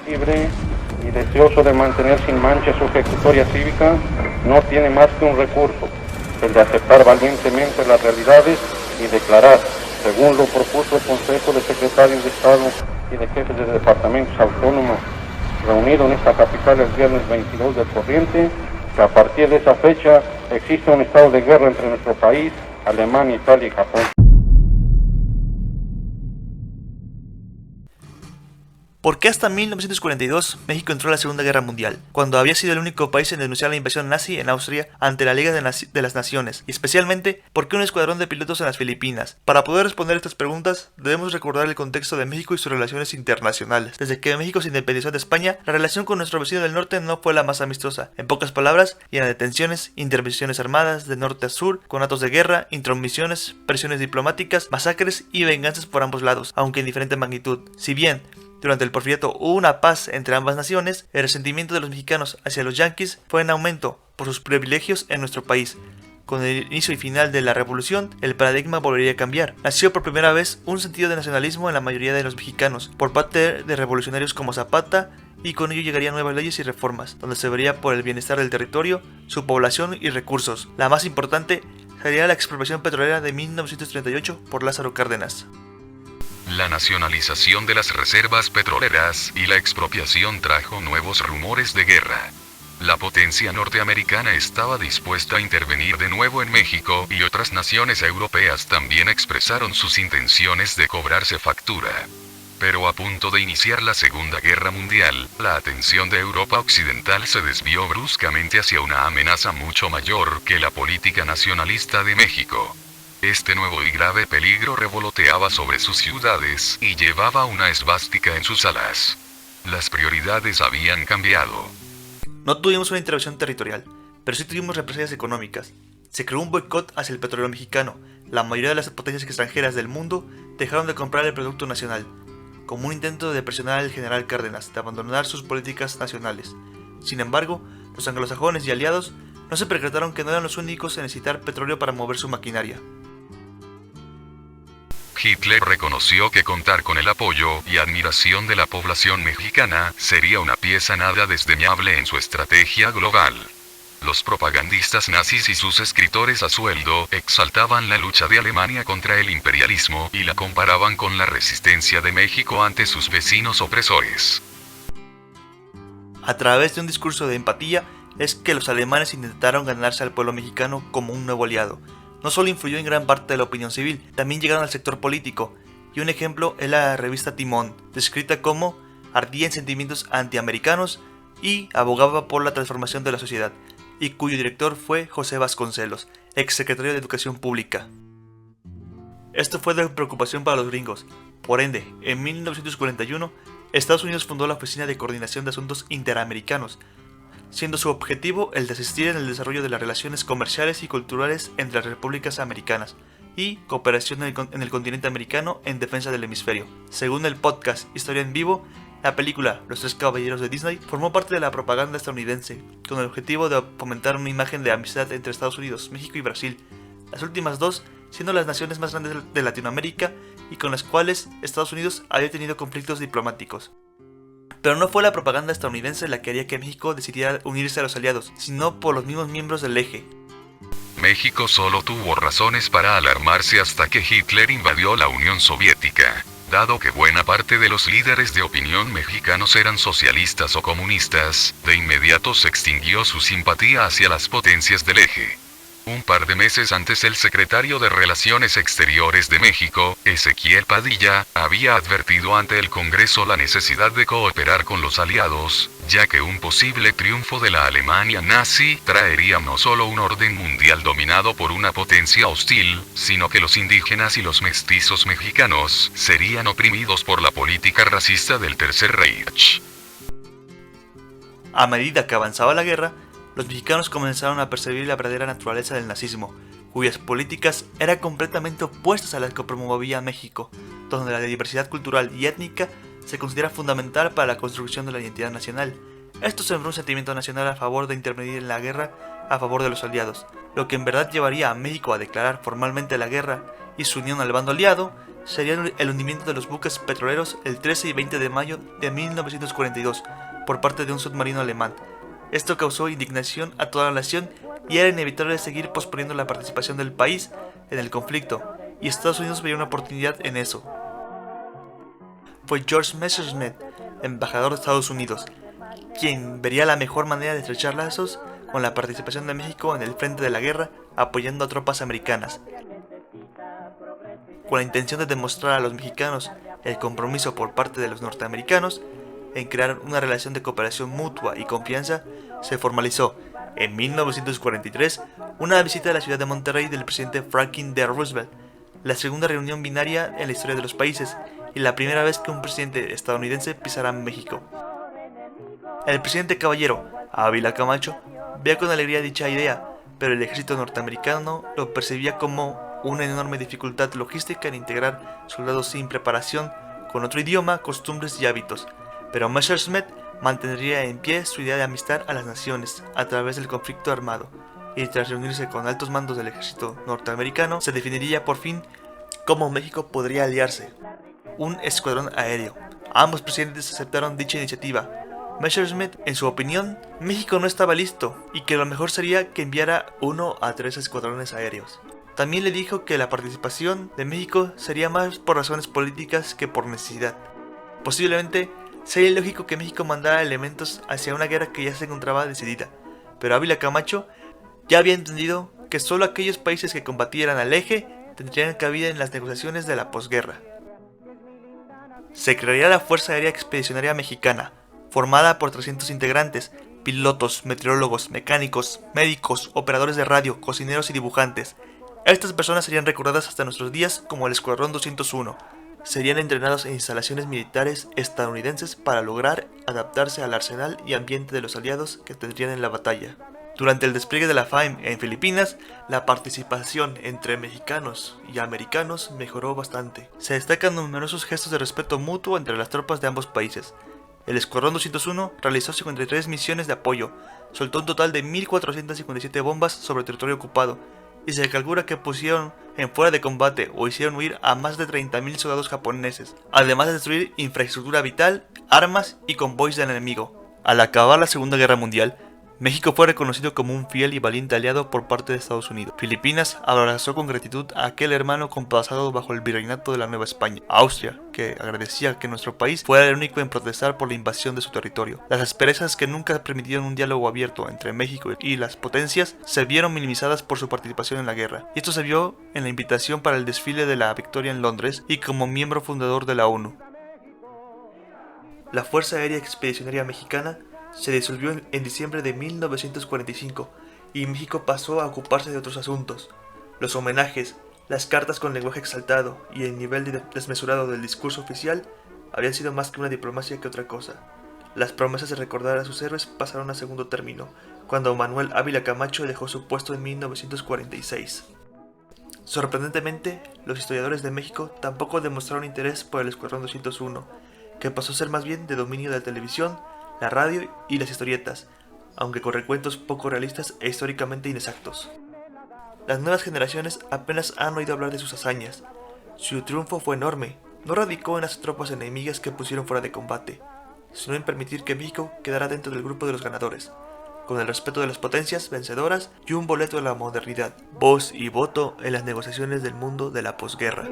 libre y deseoso de mantener sin mancha su ejecutoria cívica, no tiene más que un recurso, el de aceptar valientemente las realidades y declarar, según lo propuso el Consejo de Secretarios de Estado y de Jefes de Departamentos Autónomos, reunido en esta capital el viernes 22 del corriente, que a partir de esa fecha existe un estado de guerra entre nuestro país, Alemania, Italia y Japón. ¿Por qué hasta 1942 México entró a la Segunda Guerra Mundial, cuando había sido el único país en denunciar la invasión nazi en Austria ante la Liga de las Naciones? Y especialmente, ¿por qué un escuadrón de pilotos en las Filipinas? Para poder responder estas preguntas, debemos recordar el contexto de México y sus relaciones internacionales. Desde que México se independizó de España, la relación con nuestro vecino del norte no fue la más amistosa. En pocas palabras, llena de tensiones, intervenciones armadas de norte a sur, con actos de guerra, intromisiones, presiones diplomáticas, masacres y venganzas por ambos lados, aunque en diferente magnitud. Si bien durante el Porfiriato hubo una paz entre ambas naciones, el resentimiento de los mexicanos hacia los yanquis fue en aumento por sus privilegios en nuestro país. Con el inicio y final de la revolución, el paradigma volvería a cambiar. Nació por primera vez un sentido de nacionalismo en la mayoría de los mexicanos, por parte de revolucionarios como Zapata, y con ello llegarían nuevas leyes y reformas, donde se vería por el bienestar del territorio, su población y recursos. La más importante sería la expropiación petrolera de 1938 por Lázaro Cárdenas. La nacionalización de las reservas petroleras y la expropiación trajo nuevos rumores de guerra. La potencia norteamericana estaba dispuesta a intervenir de nuevo en México y otras naciones europeas también expresaron sus intenciones de cobrarse factura. Pero a punto de iniciar la Segunda Guerra Mundial, la atención de Europa Occidental se desvió bruscamente hacia una amenaza mucho mayor que la política nacionalista de México. Este nuevo y grave peligro revoloteaba sobre sus ciudades y llevaba una esvástica en sus alas. Las prioridades habían cambiado. No tuvimos una intervención territorial, pero sí tuvimos represalias económicas. Se creó un boicot hacia el petróleo mexicano. La mayoría de las potencias extranjeras del mundo dejaron de comprar el producto nacional, como un intento de presionar al general Cárdenas de abandonar sus políticas nacionales. Sin embargo, los anglosajones y aliados no se percataron que no eran los únicos en necesitar petróleo para mover su maquinaria. Hitler reconoció que contar con el apoyo y admiración de la población mexicana sería una pieza nada desdeñable en su estrategia global. Los propagandistas nazis y sus escritores a sueldo exaltaban la lucha de Alemania contra el imperialismo y la comparaban con la resistencia de México ante sus vecinos opresores. A través de un discurso de empatía es que los alemanes intentaron ganarse al pueblo mexicano como un nuevo aliado. No solo influyó en gran parte de la opinión civil, también llegaron al sector político, y un ejemplo es la revista Timón, descrita como ardía en sentimientos antiamericanos y abogaba por la transformación de la sociedad, y cuyo director fue José Vasconcelos, exsecretario de Educación Pública. Esto fue de preocupación para los gringos. Por ende, en 1941, Estados Unidos fundó la Oficina de Coordinación de Asuntos Interamericanos, siendo su objetivo el de asistir en el desarrollo de las relaciones comerciales y culturales entre las repúblicas americanas y cooperación en el continente americano en defensa del hemisferio. Según el podcast Historia en Vivo, la película Los Tres Caballeros de Disney formó parte de la propaganda estadounidense, con el objetivo de fomentar una imagen de amistad entre Estados Unidos, México y Brasil, las últimas dos siendo las naciones más grandes de Latinoamérica y con las cuales Estados Unidos había tenido conflictos diplomáticos. Pero no fue la propaganda estadounidense la que haría que México decidiera unirse a los aliados, sino por los mismos miembros del eje. México solo tuvo razones para alarmarse hasta que Hitler invadió la Unión Soviética. Dado que buena parte de los líderes de opinión mexicanos eran socialistas o comunistas, de inmediato se extinguió su simpatía hacia las potencias del eje. Un par de meses antes el secretario de Relaciones Exteriores de México, Ezequiel Padilla, había advertido ante el Congreso la necesidad de cooperar con los aliados, ya que un posible triunfo de la Alemania nazi traería no solo un orden mundial dominado por una potencia hostil, sino que los indígenas y los mestizos mexicanos serían oprimidos por la política racista del Tercer Reich. A medida que avanzaba la guerra, los mexicanos comenzaron a percibir la verdadera naturaleza del nazismo, cuyas políticas eran completamente opuestas a las que promovía México, donde la diversidad cultural y étnica se considera fundamental para la construcción de la identidad nacional. Esto sembró un sentimiento nacional a favor de intervenir en la guerra a favor de los aliados, lo que en verdad llevaría a México a declarar formalmente la guerra y su unión al bando aliado sería el hundimiento de los buques petroleros el 13 y 20 de mayo de 1942 por parte de un submarino alemán. Esto causó indignación a toda la nación y era inevitable seguir posponiendo la participación del país en el conflicto, y Estados Unidos veía una oportunidad en eso. Fue George Messerschmitt, embajador de Estados Unidos, quien vería la mejor manera de estrechar lazos con la participación de México en el frente de la guerra, apoyando a tropas americanas, con la intención de demostrar a los mexicanos el compromiso por parte de los norteamericanos en crear una relación de cooperación mutua y confianza. Se formalizó en 1943 una visita a la ciudad de Monterrey del presidente Franklin D. Roosevelt, la segunda reunión binaria en la historia de los países y la primera vez que un presidente estadounidense pisará México. El presidente caballero Ávila Camacho veía con alegría dicha idea, pero el ejército norteamericano lo percibía como una enorme dificultad logística en integrar soldados sin preparación, con otro idioma, costumbres y hábitos. Pero Messerschmitt mantendría en pie su idea de amistad a las naciones a través del conflicto armado, y tras reunirse con altos mandos del ejército norteamericano, se definiría por fin cómo México podría aliarse. Un escuadrón aéreo. Ambos presidentes aceptaron dicha iniciativa. Messerschmitt, en su opinión, México no estaba listo y que lo mejor sería que enviara 1 a 3 escuadrones aéreos. También le dijo que la participación de México sería más por razones políticas que por necesidad. Posiblemente sería ilógico que México mandara elementos hacia una guerra que ya se encontraba decidida, pero Ávila Camacho ya había entendido que solo aquellos países que combatieran al eje tendrían cabida en las negociaciones de la posguerra. Se crearía la Fuerza Aérea Expedicionaria Mexicana, formada por 300 integrantes, pilotos, meteorólogos, mecánicos, médicos, operadores de radio, cocineros y dibujantes. Estas personas serían recordadas hasta nuestros días como el Escuadrón 201. Serían entrenados en instalaciones militares estadounidenses para lograr adaptarse al arsenal y ambiente de los aliados que tendrían en la batalla. Durante el despliegue de la FAIM en Filipinas, la participación entre mexicanos y americanos mejoró bastante. Se destacan numerosos gestos de respeto mutuo entre las tropas de ambos países. El Escuadrón 201 realizó 53 misiones de apoyo, soltó un total de 1.457 bombas sobre territorio ocupado, y se calcula que pusieron en fuera de combate o hicieron huir a más de 30.000 soldados japoneses, además de destruir infraestructura vital, armas y convoys del enemigo. Al acabar la Segunda Guerra Mundial, México fue reconocido como un fiel y valiente aliado por parte de Estados Unidos. Filipinas abrazó con gratitud a aquel hermano compasado bajo el virreinato de la Nueva España. Austria, que agradecía que nuestro país fuera el único en protestar por la invasión de su territorio. Las asperezas que nunca permitieron un diálogo abierto entre México y las potencias se vieron minimizadas por su participación en la guerra. Y esto se vio en la invitación para el desfile de la victoria en Londres y como miembro fundador de la ONU. La Fuerza Aérea Expedicionaria Mexicana se disolvió en diciembre de 1945 y México pasó a ocuparse de otros asuntos. Los homenajes, las cartas con lenguaje exaltado y el nivel desmesurado del discurso oficial habían sido más que una diplomacia que otra cosa. Las promesas de recordar a sus héroes pasaron a segundo término, cuando Manuel Ávila Camacho dejó su puesto en 1946. Sorprendentemente, los historiadores de México tampoco demostraron interés por el Escuadrón 201, que pasó a ser más bien de dominio de la televisión, la radio y las historietas, aunque con recuentos poco realistas e históricamente inexactos. Las nuevas generaciones apenas han oído hablar de sus hazañas. Su triunfo fue enorme, no radicó en las tropas enemigas que pusieron fuera de combate, sino en permitir que México quedara dentro del grupo de los ganadores, con el respeto de las potencias vencedoras y un boleto de la modernidad, voz y voto en las negociaciones del mundo de la posguerra.